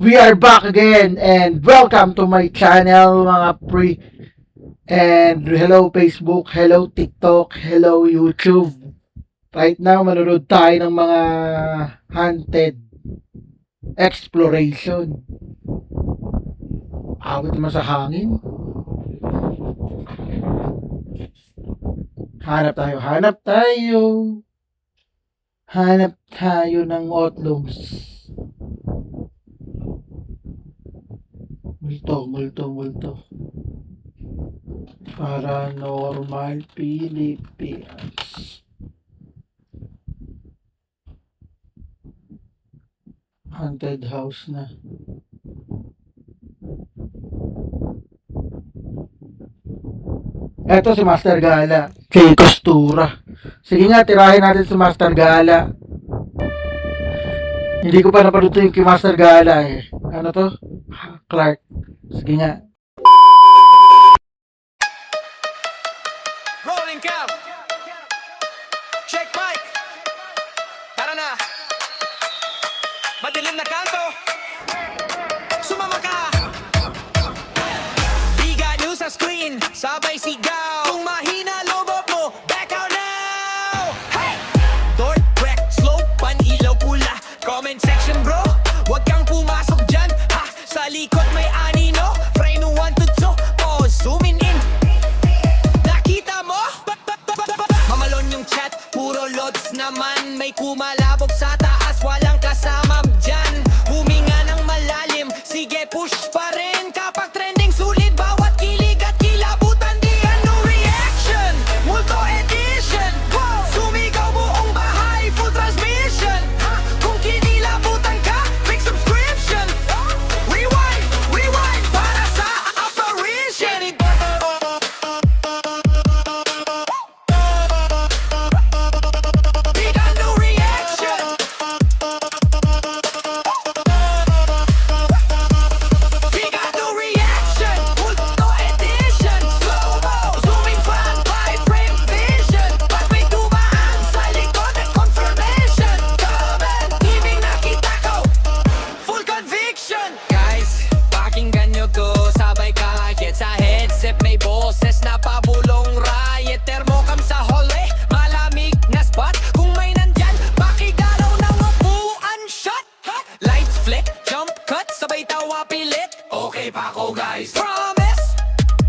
We are back again and welcome to my channel mga pre. And hello Facebook, hello TikTok, hello YouTube. Right now manonood tayo ng mga haunted exploration. Awit naman sa hangin. Hanap tayo, hanap tayo. Hanap tayo ng otlums. Multo. Paranormal Philippines. Haunted house na. Eto si Master Gala. Si Costura. Sige nga, tirahin natin si Master Gala. Hindi ko pa napanood yung kay Master Gala eh. Ano to? Clark. Sige nga. Rolling cam. Check mic. Tara na. Madilim na kanto. Sumama ka. Biga news sa screen. Sabay sigaw. Kung mahina lobot mo, back out now. Hey! Door, crack, slow, pan-ilaw pula. Comment section bro. Huwag kang pumasok dyan. Ha! Sa likod may anino. Frame 1 to 2. Oh, zooming in. Nakita mo? Mamalon yung chat. Puro loads naman. May kumalabog sa taas. Walang kasama dyan. Huminga ng malalim. Sige, push pa rin. Kapag trending sulit. Bawat kilig at kilabutan. Di ano reaction. Multo edition. Sumigaw buong bahay. Full transmission. Kung kinilabutan ka, click subscription. Rewind para sa apparition. Big ano reaction. Big ano reaction. Multo edition. Slow-mo. Zooming fan. High frame vision. Pag may dumaan sa likod at confirmation. Comment. Himing nakita ko. Full conviction. Guys, pakinggan nyo to. Sabay kahit sa headset. May boses na pabulong riot. Thermocam sa hallway. Malamig na spot. Kung may nandyan, pakigalaw ng upuan shot. Lights flick, jump cut. Sabay tawa pilit. Okay pa ako guys. Promise,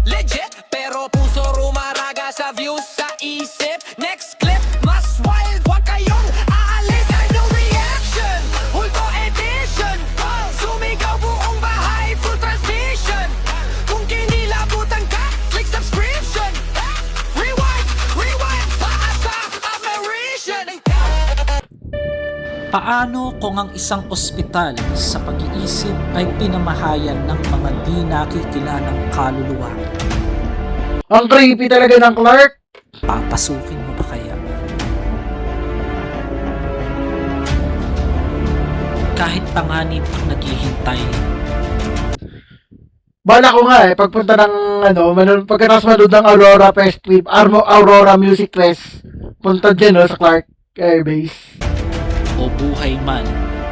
legit. Pero puso rumaraga sa views sa isip. Next clip, mas wild. Huwag kayong aalis. Ano reaction? Multo edition. Sumigaw buong bahay. Full transmission. Kung kinilabutan ka, click subscription. Rewind para sa apparition. Paano kung ang isang ospital sa pag-iisip ay pinamahayan ng mga di nakikilanang kaluluwa? Ang creepy talaga ng Clark. Papasukin mo ba kaya? Kahit panganib ang naghihintay, Bala ko nga eh, pagpunta ng pagkatapos manood ng Aurora Festival, Aurora Music Fest, punta dyan sa Clark Air Base. o buhay man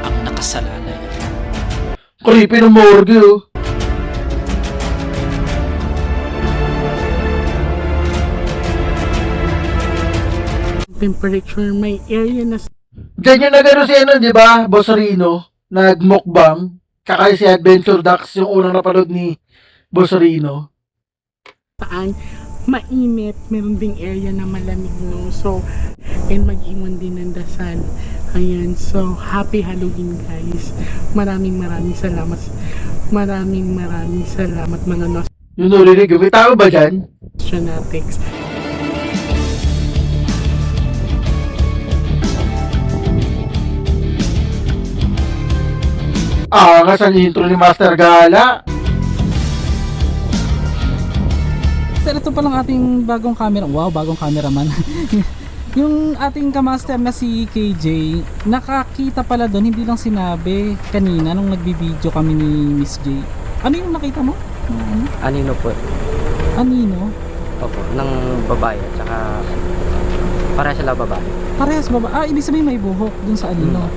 ang nakasalalay. Creepy ng morgue oh. Temperature, may area na Diyan yung nagano si di ba? Boss Rino, nag-mukbang. Tsaka si Adventure Ducks, yung unang napanood ni Boss Rino. saan mainit, meron ding area na malamig no. So, and mag-iwan din ng dasal. Ayan, so happy Halloween guys. Maraming salamat. Maraming salamat mga Yung nurinig, may tao ba dyan? Nostranatics. Nga sa intro ni Master Gala. Sir, ito palang ating bagong camera. Wow, bagong cameraman. Yung ating kamaster na si KJ, nakakita pala doon, hindi lang sinabi kanina nung nagbibideo kami ni Miss J. Ano yung nakita mo? Ano? Anino po? Anino? Opo, ng babae at saka pareha sila babae. Parehas ba? Ibig sabihin may buhok dun sa anino.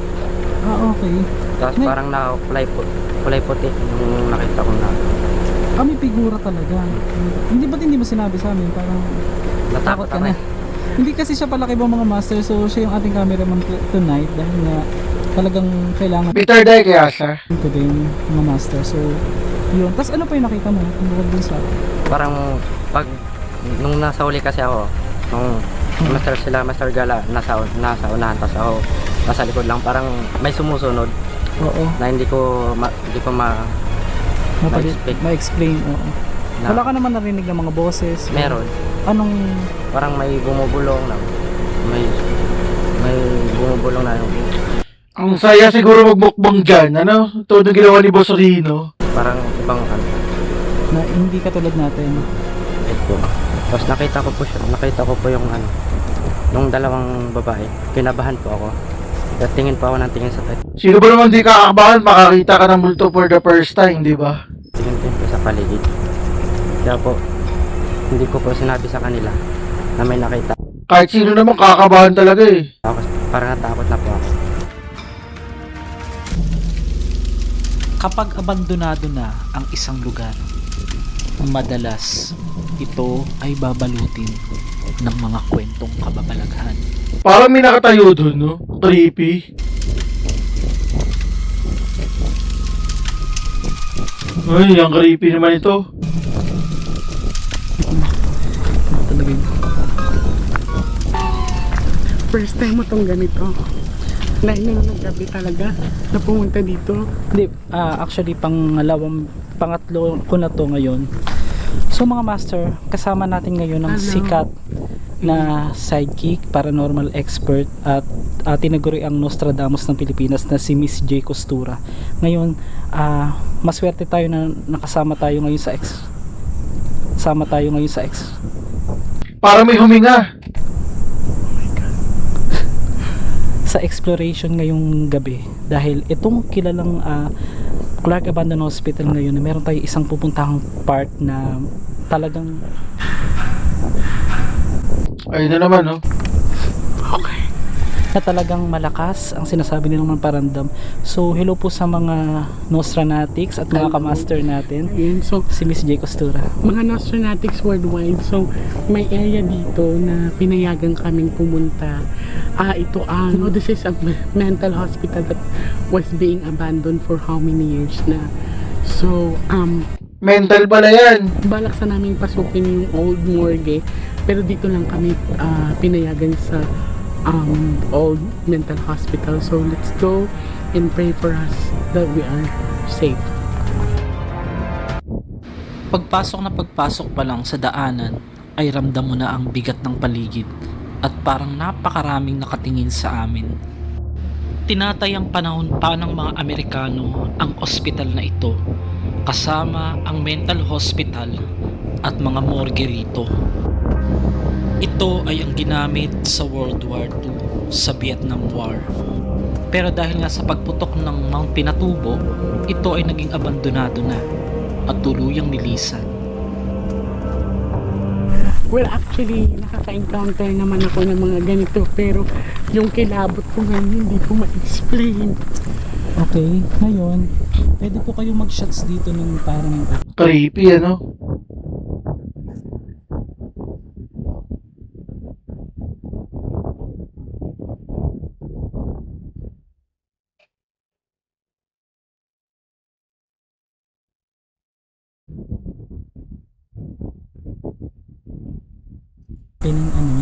Ah, okay. Tapos May- parang kulay puti yung nakita ko na May figura talaga. Hindi mo sinabi sa amin? Parang natakot ka ako. na. Hindi kasi siya palaki ba mga master, so siya yung ating cameraman tonight dahil nga talagang kailangan Peter Day kaya siya. ko din mga master. So, yun. Tapos ano pa yung nakita mo? Ang bukod dun sa... Parang nung nasa uli kasi ako, nung Master Gala, nasa unahan, tapos ako nasa likod lang, parang may sumusunod Oo. na hindi ko Ma-explain. Ma-explain, oo. na Wala ka naman narinig ng mga boses? meron. Anong... Parang may bumubulong na may bumubulong na yung Ang saya siguro magmukbang dyan, ano? Ito yung ginawa ni Boss Rino. parang ibang Na hindi katulad natin. ito. Tapos nakita ko po yung nung dalawang babae. Kinabahan po ako. At tingin po ako ng tingin sa Sino ba naman di kakakabahan makakita ka ng multo for the first time, di ba? tingin po sa paligid. Kaya po hindi ko po sinabi sa kanila na may nakita. Kahit sino naman kakakabahan talaga eh. Ako, parang natakot na po ako. Kapag abandonado na ang isang lugar, madalas ito ay babalutin ng mga kwentong kababalaghan. Parang may nakatayo dun, no? Creepy. Ay, ang creepy naman ito. Talaga yun. First time mo tong ganito. Dahil nung naggabi talaga na pumunta dito. Hindi, actually pangatlo ko na to ngayon. So mga master, kasama natin ngayon ang Hello. sikat na sidekick, paranormal expert at tinaguri ang Nostradamus ng Pilipinas na si Miss J. Costura. Ngayon, maswerte tayo na nakasama tayo ngayon sa Para may huminga. sa exploration ngayong gabi dahil itong kilalang Clark Abandoned Hospital ngayon na meron tayo isang pupuntahang part na talagang Ayun na naman, no? na talagang malakas ang sinasabi nilang paramdam. So hello po sa mga Nostranatics at mga kamaster natin, Ayan, so si Miss J. Costura. mga Nostranatics worldwide. So, may area dito na pinayagan kaming pumunta. Ito ang, this is a mental hospital that was being abandoned for how many years na. So, Mental pala yan. balak sa namin pasukin yung old morgue. Pero dito lang kami pinayagan sa old mental hospital. So, let's go and pray for us that we are safe. Pagpasok pa lang sa daanan ay ramdam mo na ang bigat ng paligid at parang napakaraming nakatingin sa amin. Tinatayang panahon pa ng mga Amerikano ang ospital na ito kasama ang mental hospital at mga morgue rito. Ito ay ang ginamit sa World War II sa Vietnam War. Pero dahil nga sa pagputok ng Mount Pinatubo, ito ay naging abandonado na at tuluyang nilisan. Well, actually, nakaka-encounter naman ako ng mga ganito. Pero yung kilabot ko ngayon, hindi ko ma-explain. Okay, ngayon pwede po kayong mag-shots dito ng parang Creepy, ano?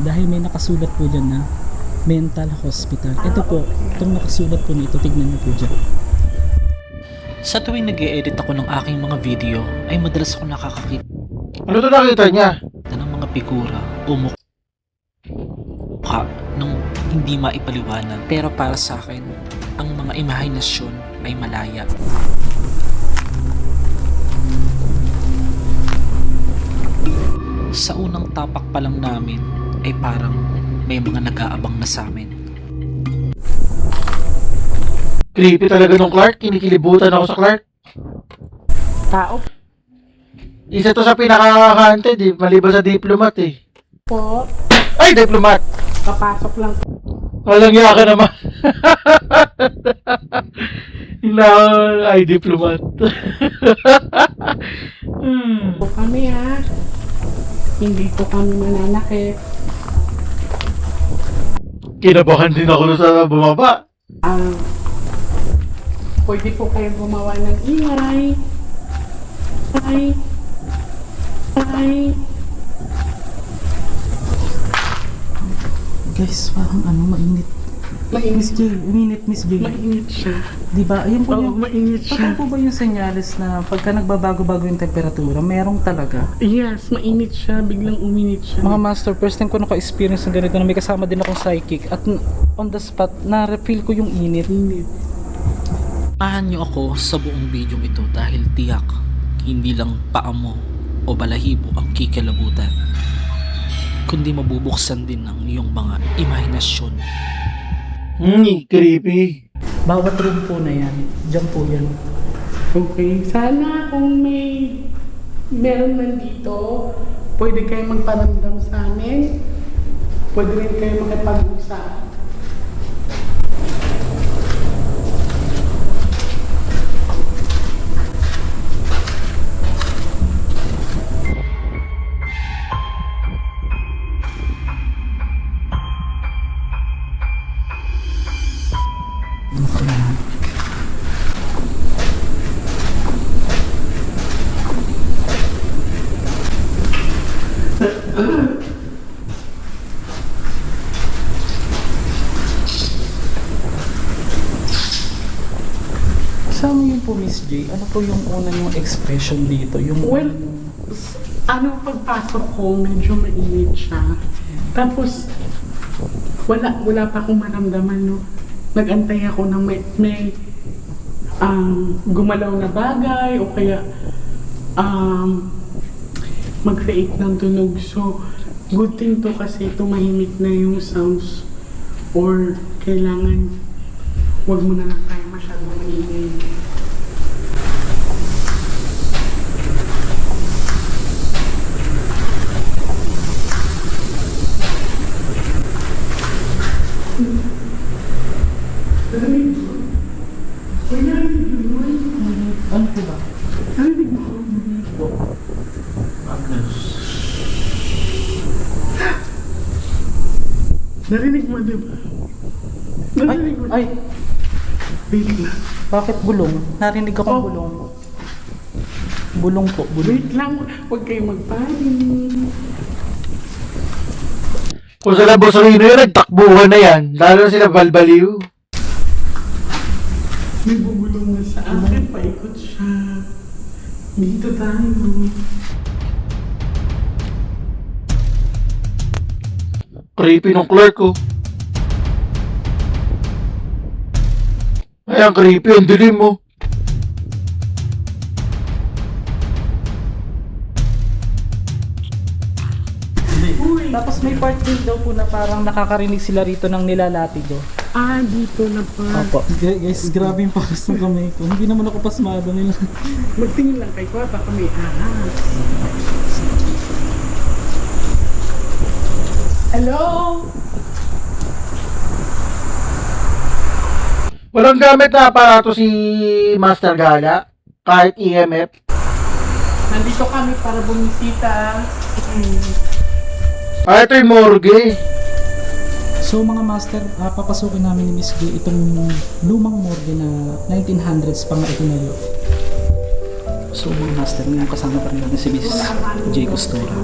dahil may nakasulat po dyan na mental hospital. Ito po, itong nakasulat po nito, tignan niyo po dyan. Sa tuwing nag-e-edit ako ng aking mga video ay madalas ako nakakakita Ano to nakita niya? ng mga figura o mukha nung hindi maipaliwanag. Pero para sa akin, ang mga imahinasyon ay malaya. Sa unang tapak pa lang namin ay parang may mga nag-aabang na sa amin. Creepy talaga nung Clark. Kinikilibutan ako sa Clark. Tao Isa to sa pinaka-haunted eh. Maliban sa diplomat eh. po, Ay, diplomat! papasok lang Walang iya ka naman. Na ay diplomat. Po kami ha. Hindi po kami mananakit. Kinabahan din ako sa bumaba. Pwede po kayo gumawa ng ingay. Ay. Guys, parang mainit. Miss J, uminit Miss J. Mainit siya. Diba? Ayun po Oo, yung... mainit siya. Ano po ba yung senyales na pagka nagbabago-bago yung temperatura, merong talaga? Yes, mainit siya. Biglang uminit siya. Mga master, first time ko naka-experience ng ganito na may kasama din akong psychic at on the spot, na-feel ko yung init. Samahan niyo ako sa buong bidyong ito dahil tiyak hindi lang paa mo o balahibo ang kikilabutan, kundi mabubuksan din ng iyong mga imahinasyon. Creepy. Bawat room po na yan, dyan po yan. Okay, sana kung meron man dito, pwede kayo magparamdam sa amin. Pwede rin kayo makipag-usap. Kasama yun po Miss J, ano po yung unang yung expression dito? Yung Well, pagpasok ko, medyo mainit siya. Tapos, wala pa akong maramdaman, no? Nag-antay ako ng may gumalaw na bagay o kaya mag-create ng tunog. So, good thing to kasi tumahimik na yung sounds or kailangan wag mo na lang tayo masyadong maingay. ano po ba? Narinig mo? Narinig mo, di ba? Narinig mo. Ay, Wait lang. bakit bulong? Narinig akong Oh. bulong. Bulong po, bulong. Wait lang. Huwag kayo magpanik. Kung sila Bosolino yun, nagtakbuhan na yan. Lalo na sila Balbaliw. May bubulong na sa akin. Paikot siya. Dito tayo. Creepy nung clerk ko. Ay, ang creepy. Ang dilim mo. Tapos may part din daw po na parang nakakarinig sila rito ng nilalatido. Dito na pa. Opo. Guys, grabe yung pakas ng kamay ko. Hindi naman ako pasmado nila. Magtingin lang kay Kwa. Baka may ahas. Hello? Walang gamit na aparato si Master Gala. Kahit EMF. Nandito kami para bumisita. Ito yung morgue. So mga master, papasukin namin ni Miss J itong lumang morgue na 1900s pa nga itinayo. So mga master, ngayon kasama pa rin natin si Miss J Costura.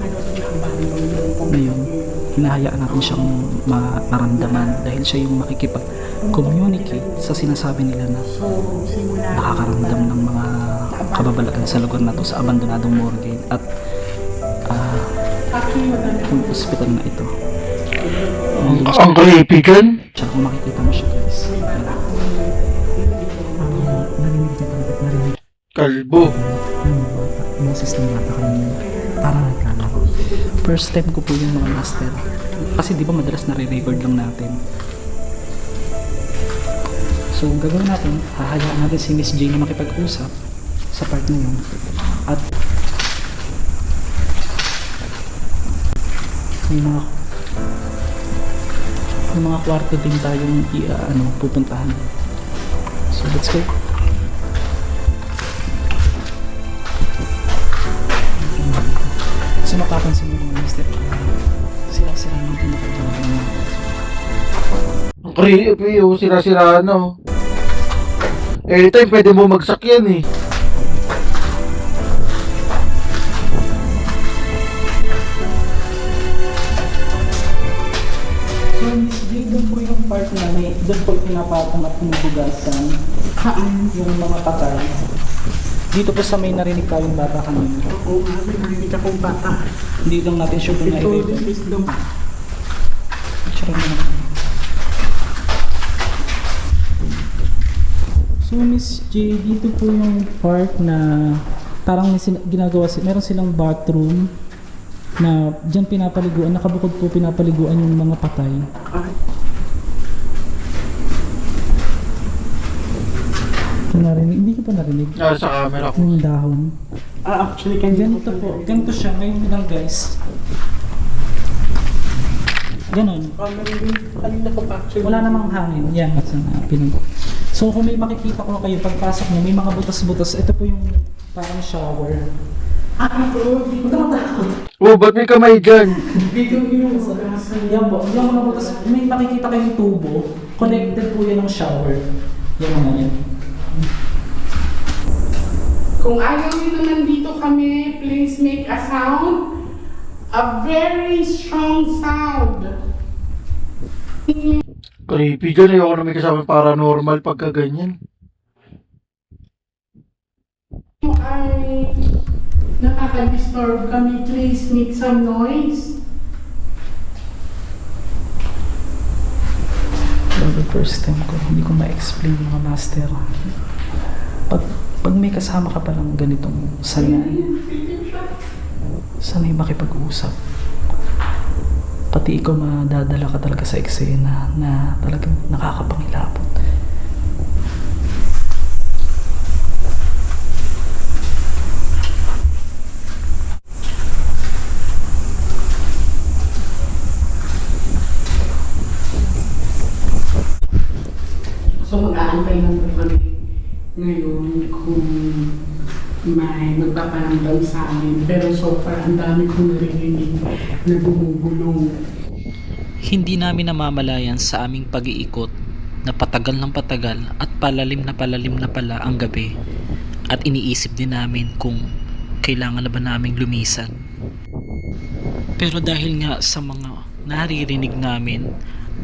Ngayon, hinahayaan natin siyang maramdaman dahil siya yung makikipag-communicate sa sinasabi nila na nakakaramdam ng mga kababalagan sa lugar na to, sa abandonadong morgue at yung hospital na ito. Ang creepy kan. Tsaka kung makikita mo siya guys, narinig Kalbo. yung boses ng bata kanina, parang nagkalaro. First time ko po yung mga master, kasi di ba madalas nare-record lang natin. So gagawin natin, hahayaan natin si Miss J na makipag-usap sa part na yun at may may mga kwarto din tayong pupuntahan. So let's go. So mapapansin mo mga mister, sila yung pinakagawa ng mga Ang creepy, oh, sira-sira, no? Anytime, pwede mo magsak yan, eh. So, Miss J, doon po yung part na doon po pinapatong at pinubugasan. Saan? Yung mga patay. Dito po sa may narinig tayong bata kanina. Oo nga, narinig akong bata. Hindi lang natin sure kung Ito, na-i-record. this is the... Picture mo naman. So, Miss J, dito po yung part na parang may meron silang bathroom na dyan pinapaliguan, nakabukod po pinapaliguan yung mga patay. Ay, Narinig, hindi ko pa narinig. Nasa camera ko. Yung dahon. actually, kanina Ganito po, ganito siya ngayon lang guys. Ganon. Kanina ko pa actually. Wala namang hangin. Yan, at pinag. So kung may makikita ko kayo, pagpasok niyo, may mga butas-butas. Ito po yung parang shower. Hindi ko natakot. Oh, ba't may kamay dyan? Dito yung Yan po, yung mga butas, may makikita kayong tubo. Connected po yan ng shower. Yan mga yan. Kung ayaw nyo na nandito kami, please make a sound. A very strong sound. Creepy dyan, ayoko na may kasama paranormal pagka ganyan. Kung ay nakaka-disturb kami, please make some noise. The first time ko, hindi ko ma-explain mga master. Pag may kasama ka palang ganitong sanay makipag-usap. Pati ikaw madadala ka talaga sa eksena na talagang nakakapangilabot. So mag-aantay lang po kami ngayon kung may magpaparamdam sa amin. Pero so far, ang dami kong narinig na bumubulong. Hindi namin namamalayan sa aming pag-iikot na patagal ng patagal at palalim na pala ang gabi, at iniisip din namin kung kailangan na ba naming lumisan. Pero dahil nga sa mga naririnig namin,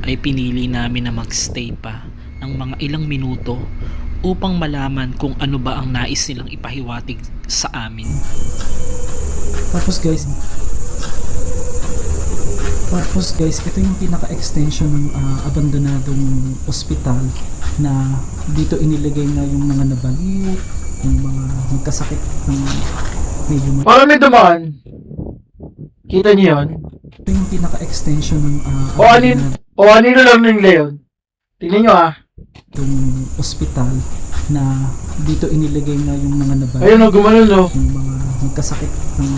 ay pinili namin na magstay pa ng mga ilang minuto upang malaman kung ano ba ang nais nilang ipahiwatig sa amin. Tapos guys, ito yung pinaka-extension ng abandonadong ospital na dito inilagay na yung mga nabaliw, yung mga magkasakit ng medyo Parang may dumaan. Kita niyo yun? ito yung pinaka-extension ng O anino lang nila yun? Tingnan nyo, ah. yung ospital na dito inilagay na yung mga nabaliw, Ayun, o, gumanon, no? yung mga magkasakit ng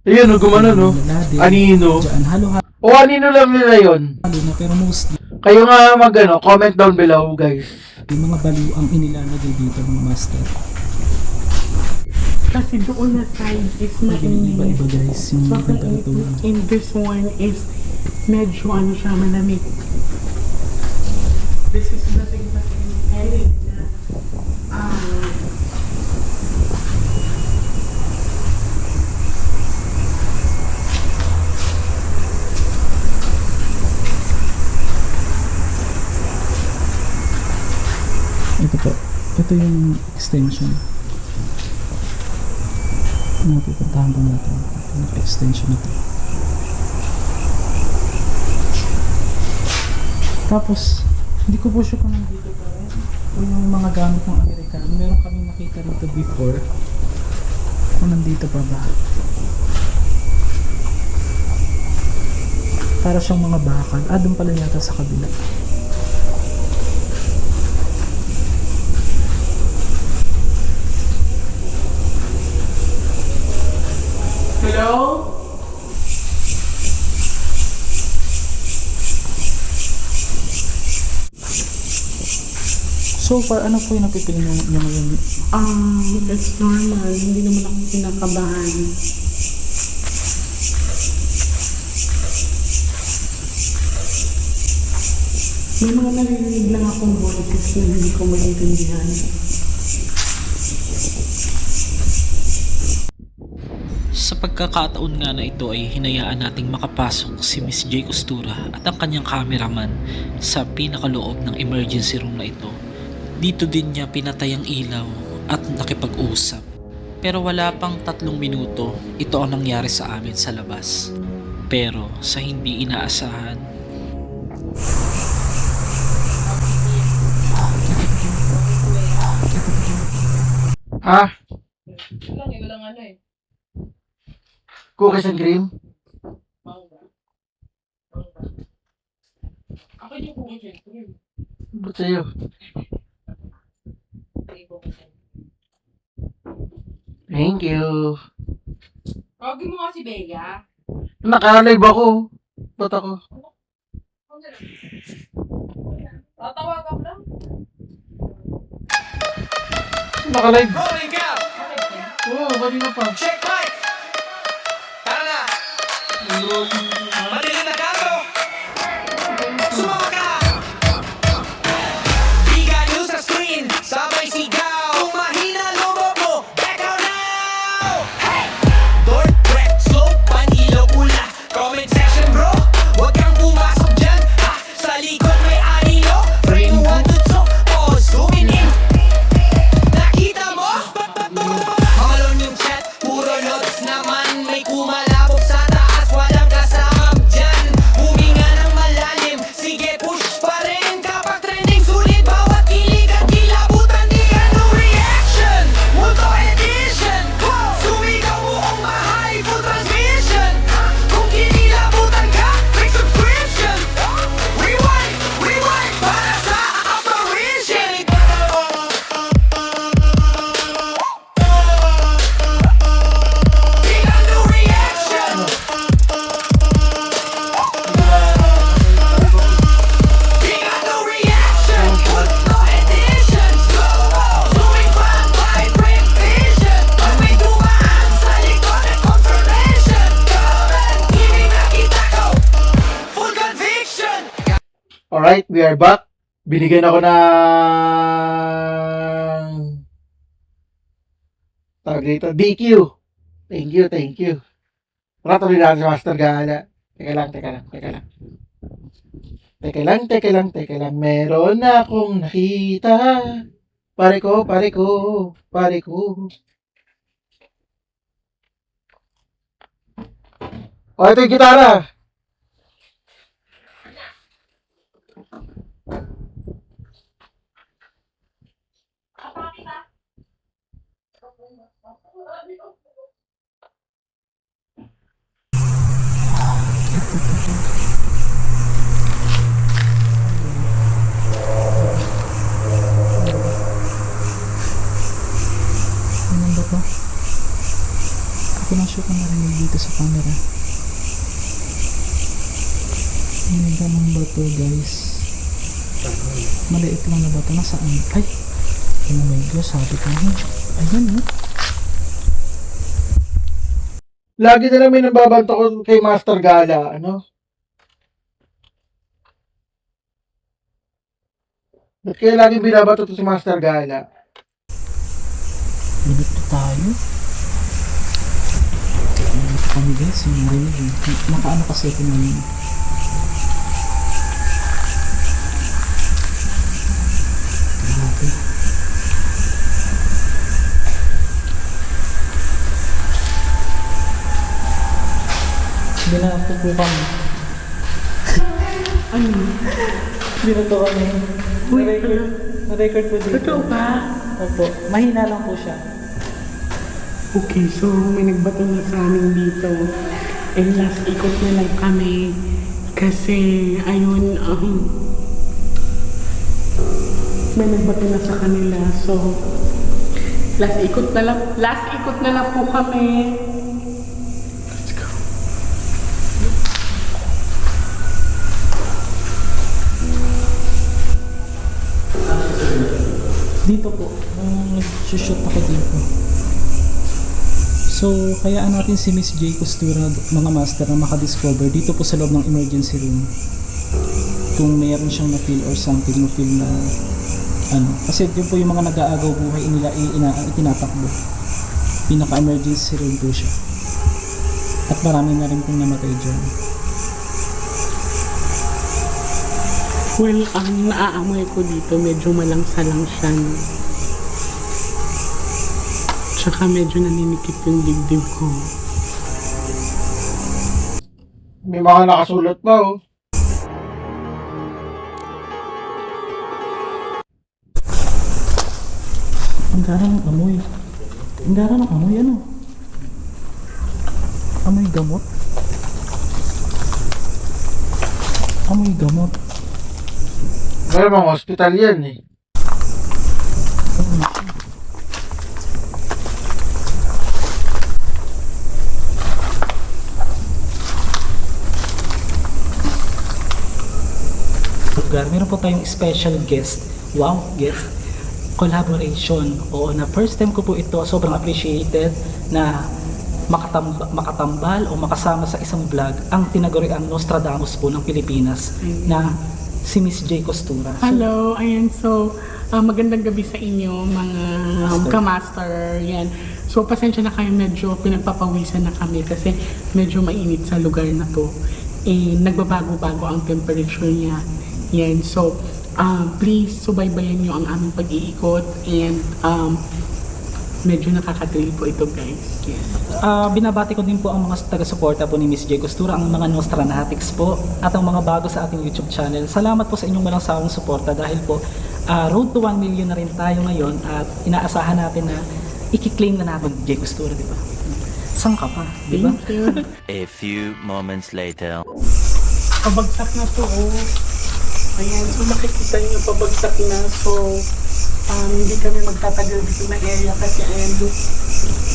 Ayun, o, gumanon, no? lalade. Anino. Diyan, halo-halo O anino lang nila yun? na, pero mostly Kayo nga comment down below, guys. yung mga baliw ang inilalagay dito ng master. Kasi doon na side is Iba-iba mainit. guys yung So, temperatura. in this one is medyo siya, malamig. This is nothing but an Ito po. Ito yung extension. Napupuntahan po natin. Ito yung extension na ito. Tapos, hindi ko po sure kung nandito pa rin. Ito yung mga gamit ng Amerikano. Meron kami nakita rito before. Kung nandito pa ba. Para siyang mga bakal. Doon pala yata sa kabila. hello? So far, ano po yung napipili nyo ngayon? It's normal. Hindi naman ako kinakabahan. May mga naririnig lang akong voices na hindi ko maintindihan. Sa pagkakataon nga na ito ay hinayaan nating makapasok si Miss J. Costura at ang kanyang cameraman sa pinakaloob ng emergency room na ito. Dito din niya pinatay ang ilaw at nakipag-usap. Pero wala pang 3 minuto, ito ang nangyari sa amin sa labas. Pero sa hindi inaasahan, Ha? Cookies and cream? Ba't sa'yo? Thank you. Tawagin mo nga si Bea. Naka-live ako. Ba't ako? Tatawagan ko lang. Naka-live. Rolling out, Oo, kanina pa. check mic. Tara na, madilim na kanto. Sumama ka. Biga news sa screen, sabay sigaw. Kung mahina loob mo, back out now. Hey! Door, crack, slope, panilaw, pula. Comment section bro, huwag kang pumasok dyan. Ha! Sa likod may anino. Frame 1 to 2, pause, zooming in. Nakita mo? Malon yung chat, puro notes naman. May kumalabog sa taas, walang kasama dyan. Huminga ng malalim, sige push pa rin. Kapag trending, sulit bawat kilig at kilabutan. Di ano reaction, multo edition. Sumigaw buong bahay, full transmission. Kung kinilabutan ka, make subscription. Rewind, rewind, para sa apparition. Big ano reaction. Big ano reaction. Multo edition. Slow-mo, zooming from wide frame vision. Pag may dumaan sa likod at confirmation. Comment, hindi nakita ko. Full conviction. Alright, we are back. Binigyan ako ng tawag dito, DQ. Thank you, thank you. Tara, tuloy natin si Master Gala. Teka lang. Teka lang. Meron na akong nakita. Pare ko. O, ito yung gitara. Ano ba to? Ako lang siya kung narinig dito sa camera. Ano ganun ba to, guys? Maliit lang na ba to? Nasaan? Ay! Oh my God, sabi ko na. Ayan, oh. Lagi na lang may nababanta ko kay Master Gala, ano? Ba't kaya laging binabato to si Master Gala? Dito tayo. Dito kami, guys. Yung narinig. Nakaano kasi ito namin. Grabe. Binatutukan. Ano? Binatukan niya. Na-record po dito. Totoo ba? Opo. Mahina lang po siya. Okay, so may nagbato na sa amin dito. And last ikot na lang kami. Kasi, ayun, may nagbato na sa kanila. So, last ikot na lang po kami. Let's go. po. Nag-shoot ako dito. So, kayaan natin si Miss J Costura, mga master, na makadiscover dito po sa loob ng emergency room. Kung mayroon siyang na-feel or something, na-feel na ano. Kasi yun po yung mga nag-aagaw buhay nila itinatakbo. Pinaka-emergency room po siya. At marami na rin pong namatay dyan. Well, ang naaamoy ko dito, medyo malangsa lang siya. No? Tsaka medyo naninikip yung dibdib ko. May mga nakasulat pa, oh. Ang gara ng amoy. Ang gara ng amoy, ano? Amoy gamot? Amoy gamot. Pero mga hospital yan, eh. Lugar. Meron po tayong special guest. Wow, guest. Collaboration. Oo, na first time ko po ito. Sobrang appreciated na makatambal o makasama sa isang vlog ang tinaguriang Nostradamus po ng Pilipinas na si Miss J Costura. So, Hello, ayan, so magandang gabi sa inyo mga kamaster, yan. So pasensya na kayo, medyo pinagpapawisan na kami kasi medyo mainit sa lugar na to. Eh, nagbabago-bago ang temperature niya. Yan, so please subaybayan nyo ang aming pag-iikot and medyo nakakatril po ito, guys. Yan. binabati ko din po ang mga taga-suporta po ni Miss J Costura, ang mga Nostranatics po at ang mga bago sa ating YouTube channel. Salamat po sa inyong walang sawang suporta dahil po road to 1 million na rin tayo ngayon at inaasahan natin na i-claim na natin J Costura, di ba? Saan ka pa, di ba? Thank you. A few moments later. Pabagsak na to, oh. Ayan, so makikita nyo pabagsak na. So, hindi kami magtatagal dito na area kasi ayan, look,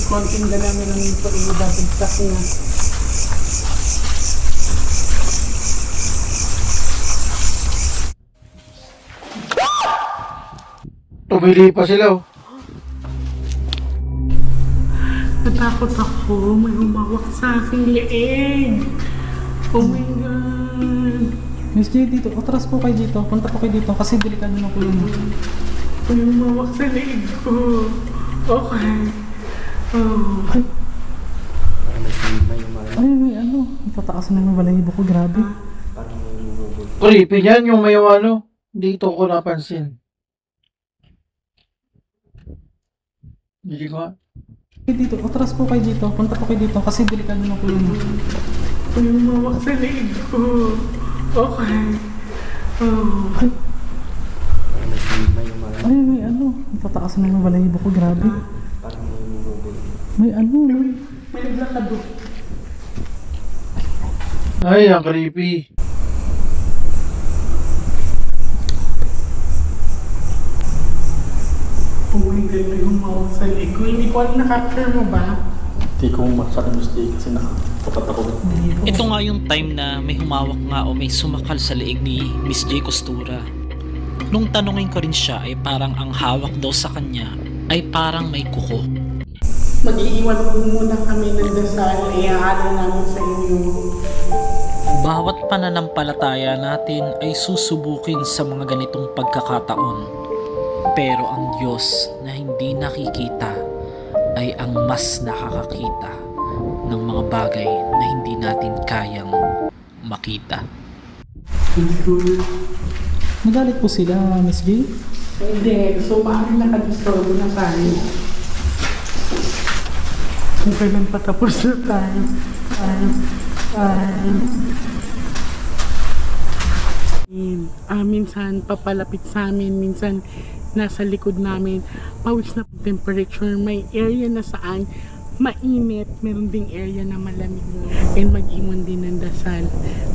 konting dalamin lang ito, babagsak na. Tumili pa sila, oh. Natakot ako, may humawak sa aking leeg. Oh my God. Miss J, dito. Atras po kayo dito. Punta po kayo dito kasi delikado na po yun. May humawak sa leeg ko. Okay. Oh. Ay, ano? Tataas na ng balahibo ko. Grabe. Creepy yan, yung may ano. Dito ko napansin. Hindi ko. Dito. Atras po kayo dito. Punta po kayo dito kasi delikado na po yun. May humawak sa leeg ko. Okay. Oh. Ay, ano? Tataas na ng balahibo ko. Grabe. May ano? May naglakad doon. Ay, ang creepy. Oh my God, may humawak sa leeg ko. Hindi ko alam, nakapture mo ba? Hindi ko masyadong kasi nakapatat ako. Ito nga yung time na may humawak nga o may sumakal sa leeg ni Miss J Costura. Nung tanungin ko rin siya ay parang ang hawak daw sa kanya ay parang may kuko. Mag-iiwan po muna kami ng dasal. Iaalam namin sa inyo. Bawat pananampalataya natin ay susubukin sa mga ganitong pagkakataon. Pero ang Diyos na hindi nakikita ay ang mas nakakakita ng mga bagay na hindi natin kayang makita. Nagalit po sila, Miss J? Hindi. So, maaaring nakadisturbo na tayo. Kung kailan patapos na tayo. Minsan papalapit sa amin, minsan nasa likod namin, pawis na temperature, may area na saan mainit, meron ding area na malamig and mag-iwan din ng dasal.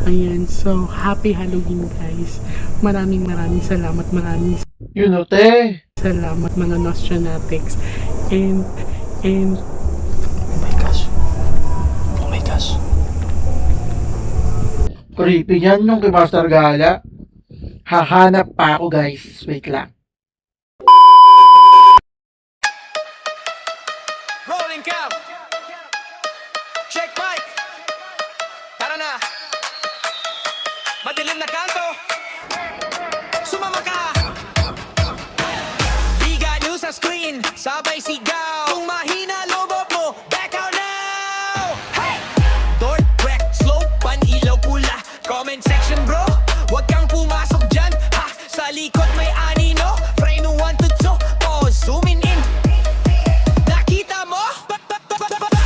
Ayan, so happy Halloween, guys. Maraming salamat, maraming Yun, o, te. salamat mga Nostranatics and Oh my gosh. Oh my gosh. Creepy yan yung kay Master Gala. Hahanap pa ako, guys. Wait lang. rolling cam. Check mic. Tara na. Madilim na kanto. Sumama ka. Biga nyo sa screen, sabay sigaw. Kung mahina loob mo, back out now. Hey! Door crack, slope, pan-ilaw pula. Comment section bro, wag kang pumasok dyan. Ha! Sa likod may anino. Frame 1 to 2, pause, zooming in. Nakita mo?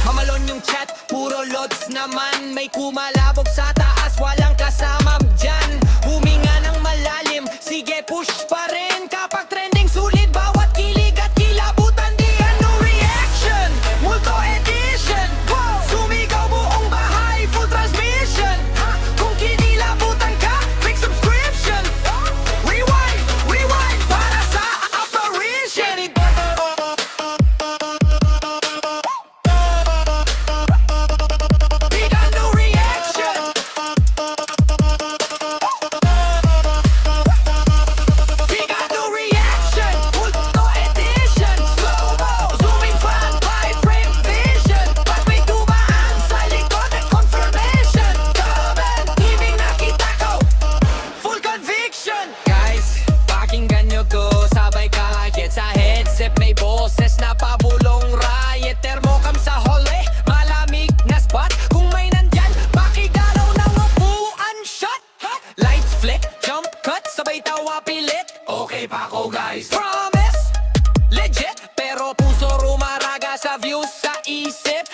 Mamalon yung chat, puro lods naman. May kumalabog sa taas, walang kasamang dyan. Huminga ng malalim, sige push pa rin. Kapag trending sulit, bawat kilig at kilabutan. Di ano reaction, multo edition. Wow! Sumigaw buong bahay, full transmission. Ha? Kung kinilabutan ka, click subscription. Rewind, rewind, para sa apparition. Big ano reaction. Big ano reaction, multo edition. Slow-mo, zooming fan, 5-frame vision. Pag may dumaan sa likod at confirmation. Comment, ibig nakita ko, full conviction. Guys, pakinggan nyo to, sabay kahit sa headset. May boses na pabulong riot. Thermocam sa hole, malamig na spot. Kung may nandyan, pakigalaw ng upuan shot. Lights flick, jump cut, sabay tawa pilit. Okay pa ako guys, promise legit, pero puso rumaraga sa views sa isip.